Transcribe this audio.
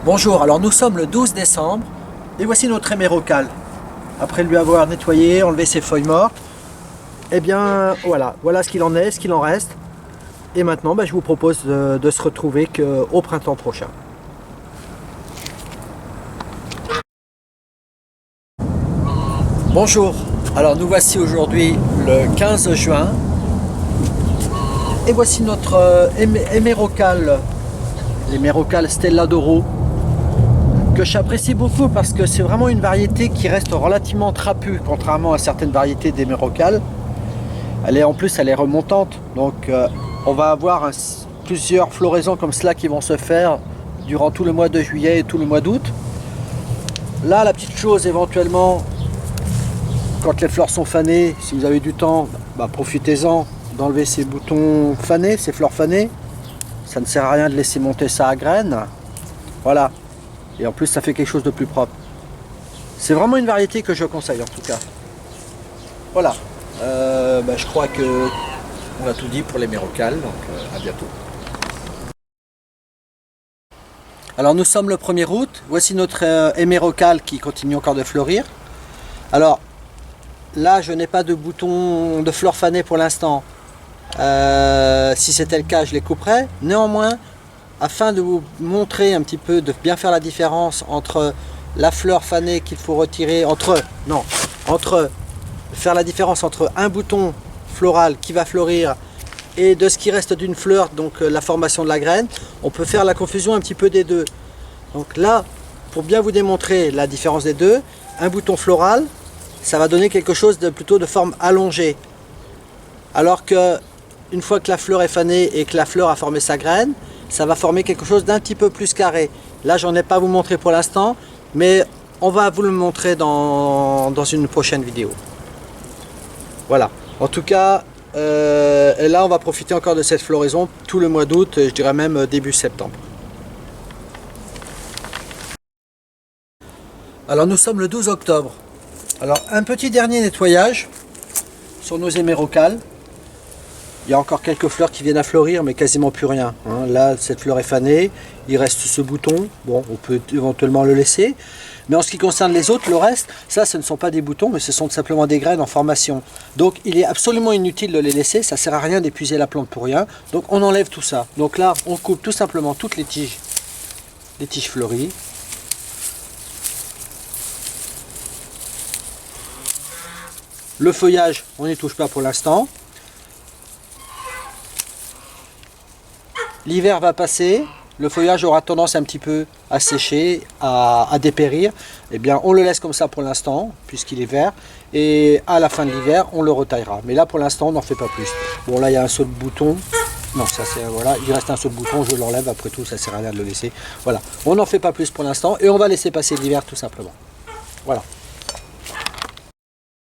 Bonjour, alors nous sommes le 12 décembre et voici notre hémérocale. Après lui avoir nettoyé, enlevé ses feuilles mortes, et bien voilà ce qu'il en est, ce qu'il en reste. Et maintenant je vous propose de se retrouver qu'au printemps prochain. Bonjour, alors nous voici aujourd'hui le 15 juin et voici notre hémérocale, l'hémérocale Stella d'Oro, que j'apprécie beaucoup parce que c'est vraiment une variété qui reste relativement trapue contrairement à certaines variétés d'hémérocale. En plus elle est remontante, donc on va avoir plusieurs floraisons comme cela qui vont se faire durant tout le mois de juillet et tout le mois d'août. Là, la petite chose éventuellement, quand les fleurs sont fanées, si vous avez du temps, profitez-en d'enlever ces boutons fanés, ces fleurs fanées. Ça ne sert à rien de laisser monter ça à graines. Voilà. Et en plus, ça fait quelque chose de plus propre. C'est vraiment une variété que je conseille en tout cas. Voilà. Je crois que on a tout dit pour l'hémérocale, donc à bientôt. Alors nous sommes le 1er août. Voici notre hémérocale qui continue encore de fleurir. Alors là, je n'ai pas de boutons de fleurs fanées pour l'instant. Si c'était le cas, je les couperais. Néanmoins, afin de vous montrer un petit peu, de bien faire la différence entre la fleur fanée qu'il faut retirer, faire la différence entre un bouton floral qui va fleurir et de ce qui reste d'une fleur, donc la formation de la graine, on peut faire la confusion un petit peu des deux. Donc là, pour bien vous démontrer la différence des deux, un bouton floral, ça va donner quelque chose de plutôt de forme allongée. Alors que une fois que la fleur est fanée et que la fleur a formé sa graine, ça va former quelque chose d'un petit peu plus carré. Là, j'en ai pas à vous montrer pour l'instant, mais on va vous le montrer dans une prochaine vidéo. Voilà. En tout cas, et là, on va profiter encore de cette floraison tout le mois d'août, je dirais même début septembre. Alors, nous sommes le 12 octobre. Alors, un petit dernier nettoyage sur nos hémérocales. Il y a encore quelques fleurs qui viennent à fleurir, mais quasiment plus rien. Là, cette fleur est fanée, il reste ce bouton. Bon, on peut éventuellement le laisser. Mais en ce qui concerne les autres, le reste, ça, ce ne sont pas des boutons, mais ce sont simplement des graines en formation. Donc, il est absolument inutile de les laisser. Ça ne sert à rien d'épuiser la plante pour rien. Donc, on enlève tout ça. Donc là, on coupe tout simplement toutes les tiges fleuries. Le feuillage, on n'y touche pas pour l'instant. L'hiver va passer, le feuillage aura tendance un petit peu à sécher, à dépérir. Eh bien, on le laisse comme ça pour l'instant, puisqu'il est vert. Et à la fin de l'hiver, on le retaillera. Mais là, pour l'instant, on n'en fait pas plus. Bon, là, il y a un saut de bouton. Non, ça c'est voilà, il reste un saut de bouton, je l'enlève. Après tout, ça ne sert à rien de le laisser. Voilà, on n'en fait pas plus pour l'instant. Et on va laisser passer l'hiver tout simplement. Voilà.